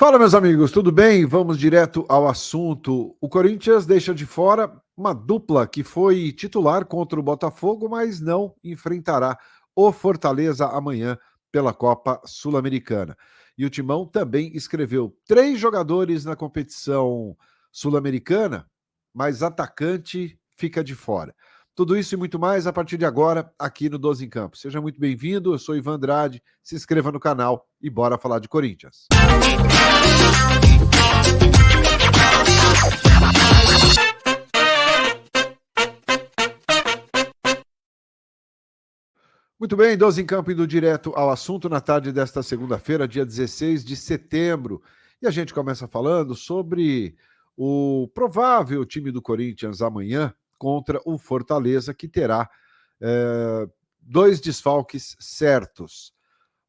Fala, meus amigos, tudo bem? Vamos direto ao assunto. O Corinthians deixa de fora uma dupla que foi titular contra o Botafogo, mas não enfrentará o Fortaleza amanhã pela Copa Sul-Americana. E o Timão também escreveu 3 jogadores na competição sul-americana, mas atacante fica de fora. Tudo isso e muito mais a partir de agora aqui no 12 em Campo. Seja muito bem-vindo, eu sou Ivan Andrade, se inscreva no canal e bora falar de Corinthians. Muito bem, 12 em Campo indo direto ao assunto na tarde desta segunda-feira, dia 16 de setembro. E a gente começa falando sobre o provável time do Corinthians amanhã contra o Fortaleza, que terá 2 desfalques certos.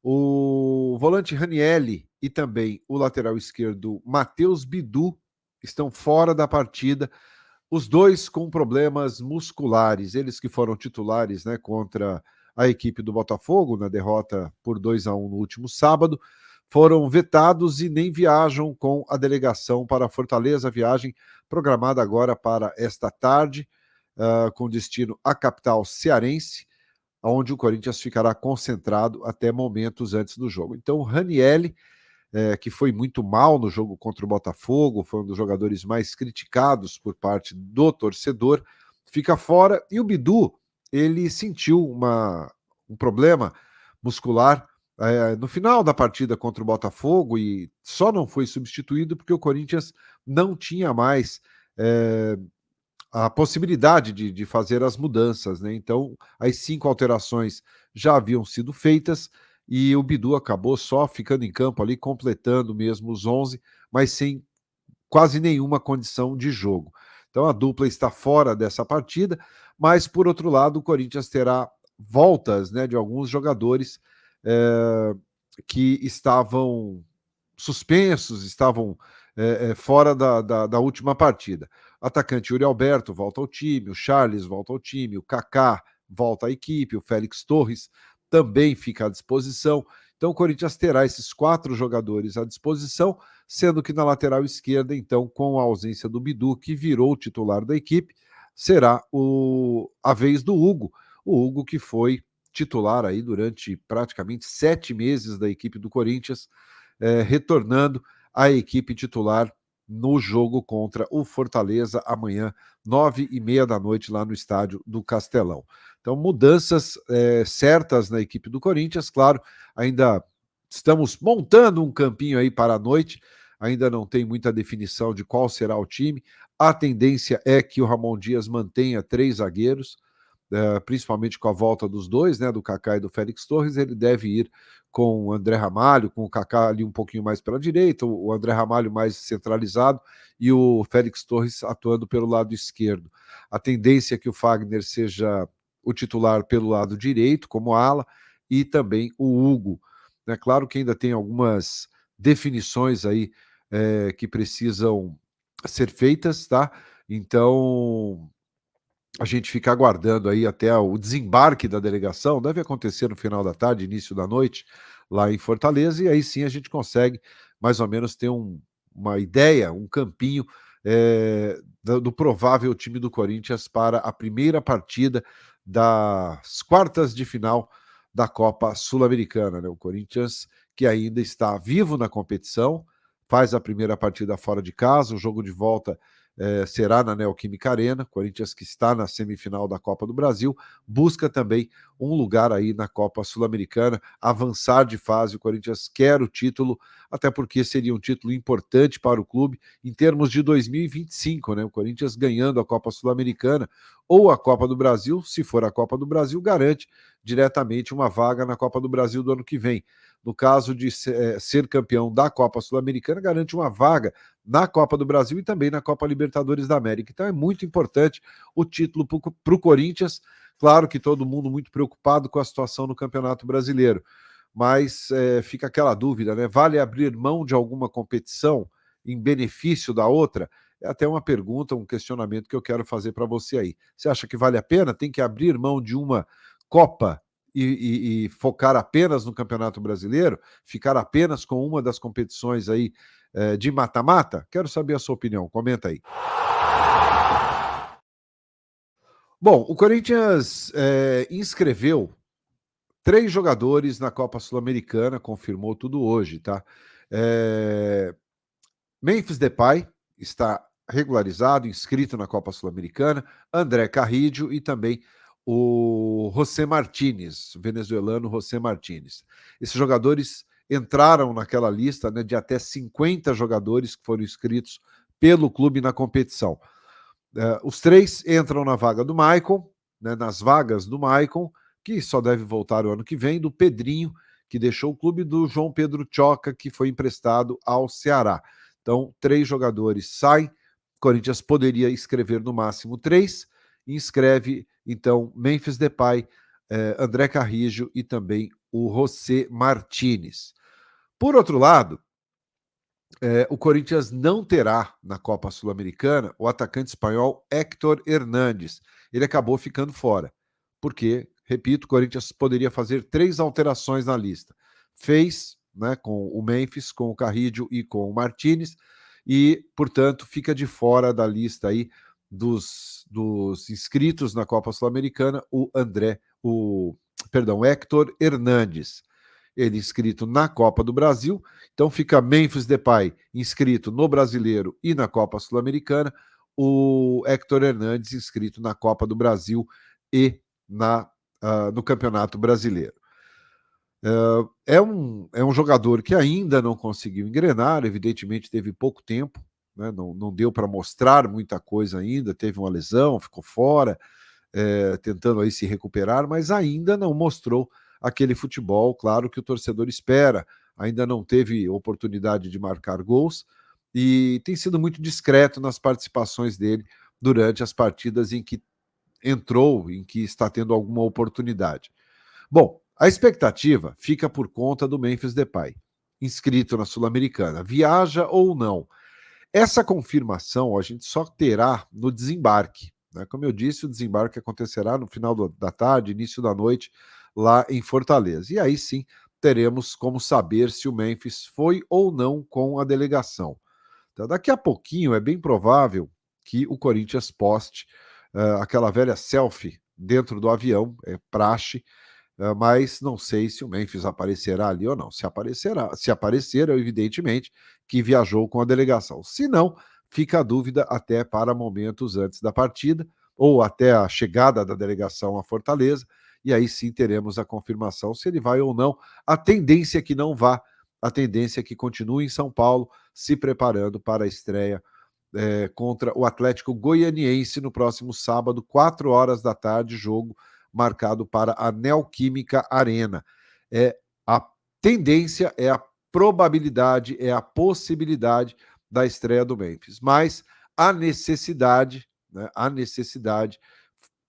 O volante Ranielli e também o lateral esquerdo Matheus Bidu estão fora da partida, os dois com problemas musculares. Eles que foram titulares, né, contra a equipe do Botafogo na derrota por 2-1 no último sábado, foram vetados e nem viajam com a delegação para Fortaleza. A viagem programada agora para esta tarde, com destino à capital cearense, onde o Corinthians ficará concentrado até momentos antes do jogo. Então, o Ranielli, que foi muito mal no jogo contra o Botafogo, foi um dos jogadores mais criticados por parte do torcedor, fica fora. E o Bidu, ele sentiu um problema muscular no final da partida contra o Botafogo e só não foi substituído porque o Corinthians não tinha mais a possibilidade de fazer as mudanças, né? Então, as 5 alterações já haviam sido feitas e o Bidu acabou só ficando em campo ali, completando mesmo os 11, mas sem quase nenhuma condição de jogo. Então, a dupla está fora dessa partida, mas, por outro lado, o Corinthians terá voltas, né, de alguns jogadores que estavam suspensos, estavam fora da última partida. Atacante Yuri Alberto volta ao time, o Charles volta ao time, o Kaká volta à equipe, o Félix Torres também fica à disposição. Então o Corinthians terá esses 4 jogadores à disposição, sendo que na lateral esquerda, então, com a ausência do Bidu, que virou o titular da equipe, será a vez do Hugo. O Hugo que foi titular aí durante praticamente 7 meses da equipe do Corinthians, retornando à equipe titular no jogo contra o Fortaleza, amanhã, 9h30 da noite, lá no estádio do Castelão. Então, mudanças certas na equipe do Corinthians, claro, ainda estamos montando um campinho aí para a noite, ainda não tem muita definição de qual será o time. A tendência é que o Ramon Dias mantenha 3 zagueiros, principalmente com a volta dos dois, né, do Kaká e do Félix Torres. Ele deve ir com o André Ramalho, com o Kaká ali um pouquinho mais pela direita, o André Ramalho mais centralizado e o Félix Torres atuando pelo lado esquerdo. A tendência é que o Fagner seja o titular pelo lado direito, como ala, e também o Hugo. É claro que ainda tem algumas definições aí que precisam ser feitas, tá? Então, a gente fica aguardando aí até o desembarque da delegação, deve acontecer no final da tarde, início da noite, lá em Fortaleza, e aí sim a gente consegue mais ou menos ter uma ideia, um campinho do provável time do Corinthians para a primeira partida das quartas de final da Copa Sul-Americana, né? O Corinthians que ainda está vivo na competição, faz a primeira partida fora de casa, o jogo de volta será na Neoquímica Arena. Corinthians que está na semifinal da Copa do Brasil, busca também um lugar aí na Copa Sul-Americana, avançar de fase. O Corinthians quer o título, até porque seria um título importante para o clube em termos de 2025, né? O Corinthians ganhando a Copa Sul-Americana ou a Copa do Brasil, se for a Copa do Brasil, garante diretamente uma vaga na Copa do Brasil do ano que vem. No caso de ser campeão da Copa Sul-Americana, garante uma vaga na Copa do Brasil e também na Copa Libertadores da América. Então é muito importante o título para o Corinthians. Claro que todo mundo muito preocupado com a situação no Campeonato Brasileiro, mas fica aquela dúvida, né? Vale abrir mão de alguma competição em benefício da outra? É até uma pergunta, um questionamento que eu quero fazer para você aí. Você acha que vale a pena? Tem que abrir mão de uma Copa e focar apenas no Campeonato Brasileiro, ficar apenas com uma das competições aí de mata-mata? Quero saber a sua opinião, comenta aí. Bom, o Corinthians inscreveu 3 jogadores na Copa Sul-Americana, confirmou tudo hoje, tá? Memphis Depay está regularizado, inscrito na Copa Sul-Americana, André Carrillo e também o José Martínez, o venezuelano José Martínez. Esses jogadores entraram naquela lista, né, de até 50 jogadores que foram inscritos pelo clube na competição. Os 3 entram na vaga do Maicon, né, nas vagas do Maicon, que só deve voltar o ano que vem, do Pedrinho, que deixou o clube, do João Pedro Choca, que foi emprestado ao Ceará. Então, 3 jogadores saem, Corinthians poderia inscrever no máximo 3, inscreve, então, Memphis Depay, André Carrillo e também o José Martínez. Por outro lado, o Corinthians não terá na Copa Sul-Americana o atacante espanhol Héctor Hernández. Ele acabou ficando fora, porque, repito, o Corinthians poderia fazer 3 alterações na lista. Fez, né, com o Memphis, com o Carrillo e com o Martínez, e, portanto, fica de fora da lista aí dos inscritos na Copa Sul-Americana o Héctor Hernández. Ele inscrito na Copa do Brasil, então fica Memphis Depay inscrito no Brasileiro e na Copa Sul-Americana, o Héctor Hernández inscrito na Copa do Brasil e no Campeonato Brasileiro. É um jogador que ainda não conseguiu engrenar, evidentemente teve pouco tempo, né, não deu para mostrar muita coisa ainda, teve uma lesão, ficou fora, tentando aí se recuperar, mas ainda não mostrou aquele futebol, claro, que o torcedor espera. Ainda não teve oportunidade de marcar gols e tem sido muito discreto nas participações dele durante as partidas em que entrou, em que está tendo alguma oportunidade. Bom, a expectativa fica por conta do Memphis Depay, inscrito na Sul-Americana. Viaja ou não? Essa confirmação a gente só terá no desembarque. Né? Como eu disse, o desembarque acontecerá no final da tarde, início da noite, lá em Fortaleza. E aí sim teremos como saber se o Memphis foi ou não com a delegação. Então, daqui a pouquinho é bem provável que o Corinthians poste aquela velha selfie dentro do avião, é praxe, mas não sei se o Memphis aparecerá ali ou não. Se aparecer, evidentemente que viajou com a delegação. Se não, fica a dúvida até para momentos antes da partida, ou até a chegada da delegação à Fortaleza, e aí sim teremos a confirmação se ele vai ou não. A tendência é que não vá, a tendência é que continue em São Paulo, se preparando para a estreia contra o Atlético Goianiense no próximo sábado, 4 horas da tarde, jogo marcado para a Neoquímica Arena. A tendência, é a probabilidade, é a possibilidade da estreia do Memphis, mas a necessidade, né,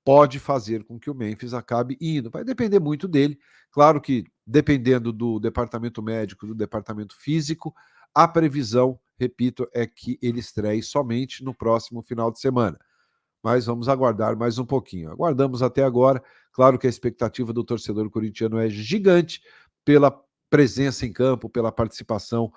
pode fazer com que o Memphis acabe indo. Vai depender muito dele. Claro que, dependendo do departamento médico, do departamento físico, a previsão, repito, é que ele estreie somente no próximo final de semana. Mas vamos aguardar mais um pouquinho. Aguardamos até agora. Claro que a expectativa do torcedor corintiano é gigante pela presença em campo, pela participação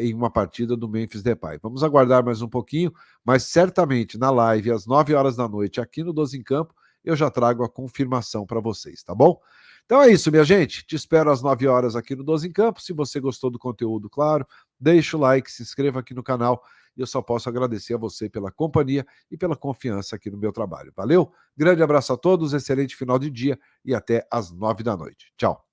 em uma partida do Memphis Depay. Vamos aguardar mais um pouquinho, mas certamente na live às 9 horas da noite aqui no 12 em Campo, eu já trago a confirmação para vocês, tá bom? Então é isso, minha gente. Te espero às 9 horas aqui no 12 em Campo. Se você gostou do conteúdo, claro, deixa o like, se inscreva aqui no canal. E eu só posso agradecer a você pela companhia e pela confiança aqui no meu trabalho. Valeu? Grande abraço a todos, excelente final de dia e até às 9 da noite. Tchau.